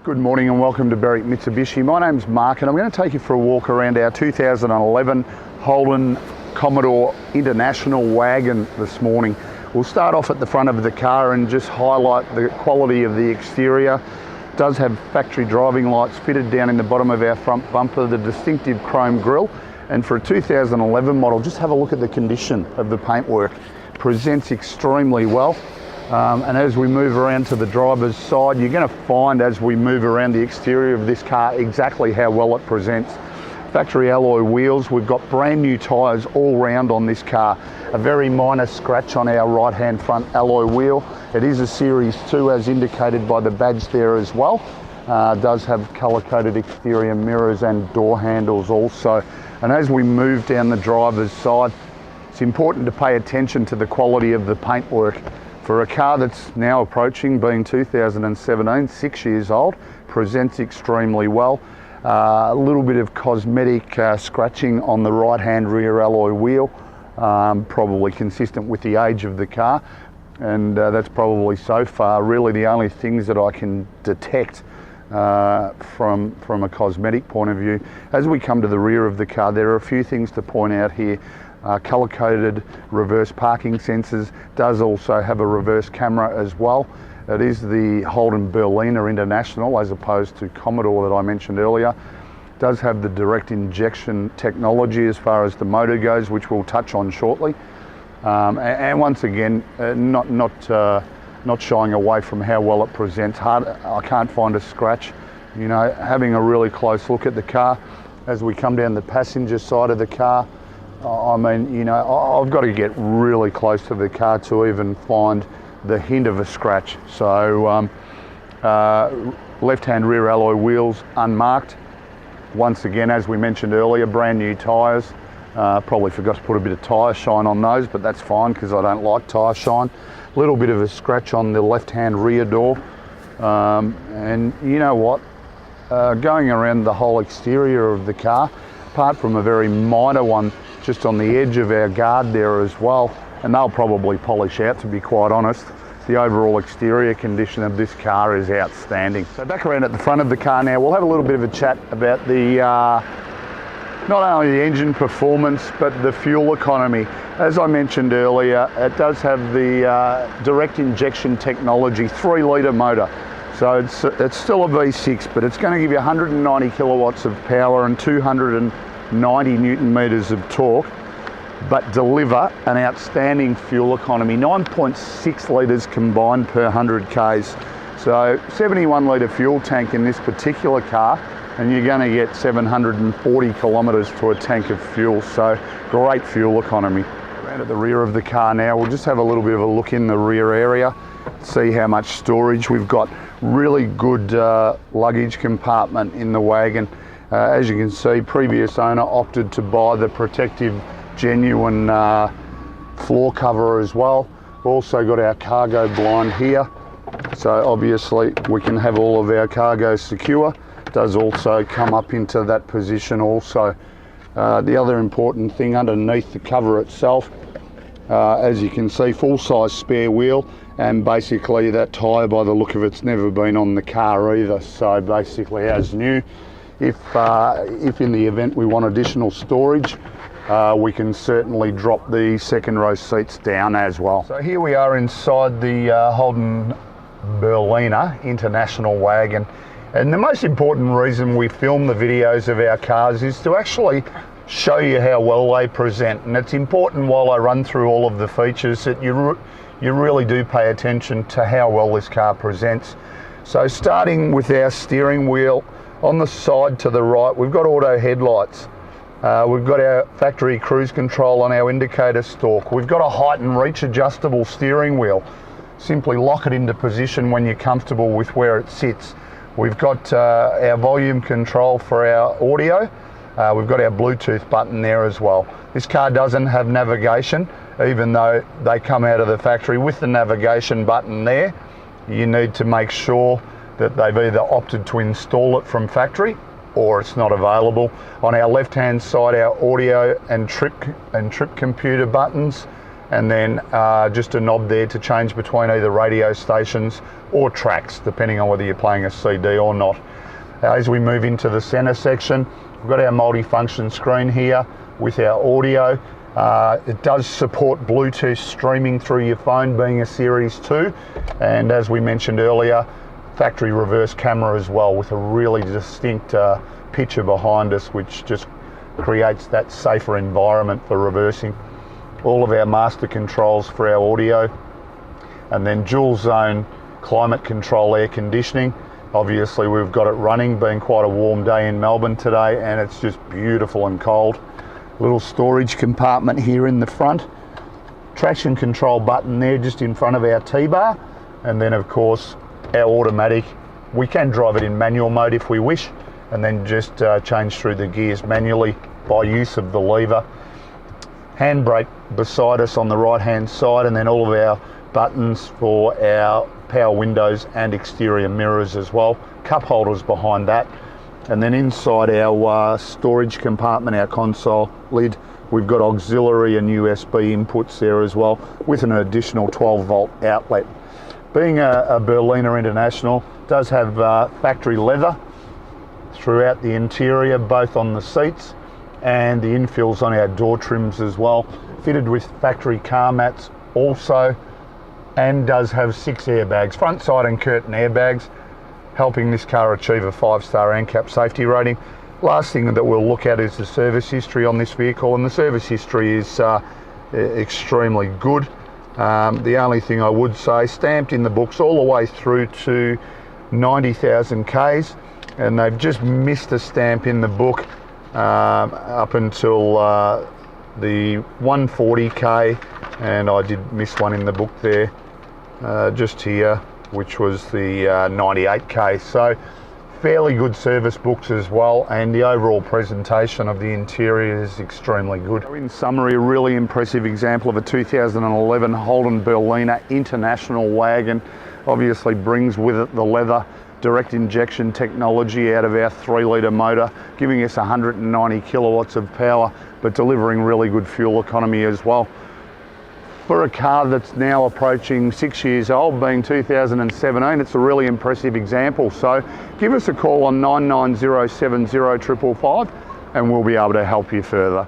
Good morning and welcome to Berwick Mitsubishi. My name's Mark and I'm going to take you for a walk around our 2011 Holden Commodore International wagon this morning. We'll start off at the front of the car and just highlight the quality of the exterior. It does have factory driving lights fitted down in the bottom of our front bumper, the distinctive chrome grille, and for a 2011 model, just have a look at the condition of the paintwork. Presents extremely well. And as we move around to the driver's side, you're going to find as we move around the exterior of this car exactly how well it presents. Factory alloy wheels, we've got brand new tyres all round on this car. A very minor scratch on our right hand front alloy wheel. It is a Series 2 as indicated by the badge there as well. Does have colour coded exterior mirrors and door handles also. And as we move down the driver's side, it's important to pay attention to the quality of the paintwork. For a car that's now approaching being 2017, 6 years old, presents extremely well. A little bit of cosmetic scratching on the right-hand rear alloy wheel, probably consistent with the age of the car, and that's probably so far really the only things that I can detect from a cosmetic point of view. As we come to the rear of the car, there are a few things to point out here. Colour-coded reverse parking sensors, does also have a reverse camera as well. It is the Holden Berlina International as opposed to Commodore that I mentioned earlier. Does have the direct injection technology as far as the motor goes, which we'll touch on shortly. And once again, not shying away from how well it presents. I can't find a scratch. You know, having a really close look at the car as we come down the passenger side of the car. I mean, you know, I've got to get really close to the car to even find the hint of a scratch. So left-hand rear alloy wheels unmarked. Once again, as we mentioned earlier, brand new tyres. Probably forgot to put a bit of tyre shine on those, but that's fine because I don't like tyre shine. A little bit of a scratch on the left-hand rear door. And you know what? Going around the whole exterior of the car, apart from a very minor one just on the edge of our guard there as well, and they'll probably polish out, to be quite honest. The overall exterior condition of this car is outstanding. So back around at the front of the car now, we'll have a little bit of a chat about the not only the engine performance but the fuel economy. As I mentioned earlier, it does have the direct injection technology, 3-litre motor. So it's still a V6, but it's going to give you 190 kilowatts of power and 290 Newton meters of torque, but deliver an outstanding fuel economy, 9.6 litres combined per 100 Ks. So 71 litre fuel tank in this particular car, and you're going to get 740 kilometres to a tank of fuel, so great fuel economy. Around at the rear of the car now, we'll just have a little bit of a look in the rear area, see how much storage we've got. Really good luggage compartment in the wagon. As you can see, previous owner opted to buy the protective genuine floor cover as well. We've also got our cargo blind here, so obviously we can have all of our cargo secure. It does also come up into that position also. The other important thing underneath the cover itself, as you can see, full-size spare wheel, and basically that tyre by the look of it's never been on the car either, so basically as new. If in the event we want additional storage, we can certainly drop the second row seats down as well. So here we are inside the Holden Berlina International wagon, and the most important reason we film the videos of our cars is to actually show you how well they present. And it's important while I run through all of the features that you really do pay attention to how well this car presents. So starting with our steering wheel, on the side to the right, we've got auto headlights. We've got our factory cruise control on our indicator stalk. We've got a height and reach adjustable steering wheel. Simply lock it into position when you're comfortable with where it sits. We've got our volume control for our audio. We've got our Bluetooth button there as well. This car doesn't have navigation, even though they come out of the factory with the navigation button there. You need to make sure that they've either opted to install it from factory or it's not available. On our left hand side, our audio and trip computer buttons, and then just a knob there to change between either radio stations or tracks, depending on whether you're playing a CD or not. As we move into the center section, we've got our multi-function screen here with our audio. It does support Bluetooth streaming through your phone, being a Series 2, and as we mentioned earlier, factory reverse camera as well, with a really distinct picture behind us, which just creates that safer environment for reversing. All of our master controls for our audio, and then dual zone climate control air conditioning. Obviously we've got it running, being quite a warm day in Melbourne today, and it's just beautiful and cold. Little storage compartment here in the front. Traction control button there just in front of our T-bar, and then of course our automatic. We can drive it in manual mode if we wish, and then just change through the gears manually by use of the lever. Handbrake beside us on the right hand side, and then all of our buttons for our power windows and exterior mirrors as well. Cup holders behind that, and then inside our storage compartment, our console lid, we've got auxiliary and USB inputs there as well, with an additional 12 volt outlet. Being a Berlina International, does have factory leather throughout the interior, both on the seats and the infills on our door trims as well. Fitted with factory car mats also, and does have 6 airbags, front, side and curtain airbags, helping this car achieve a 5-star ANCAP safety rating. Last thing that we'll look at is the service history on this vehicle, and the service history is extremely good. The only thing I would say, stamped in the books all the way through to 90,000 Ks, and they've just missed a stamp in the book up until the 140K, and I did miss one in the book there just here, which was the 98K. So fairly good service books as well, and the overall presentation of the interior is extremely good. In summary, a really impressive example of a 2011 Holden Berlina International wagon. Obviously brings with it the leather direct injection technology out of our 3-litre motor, giving us 190 kilowatts of power, but delivering really good fuel economy as well. For a car that's now approaching 6 years old, being 2017, it's a really impressive example. So give us a call on 99070 555 and we'll be able to help you further.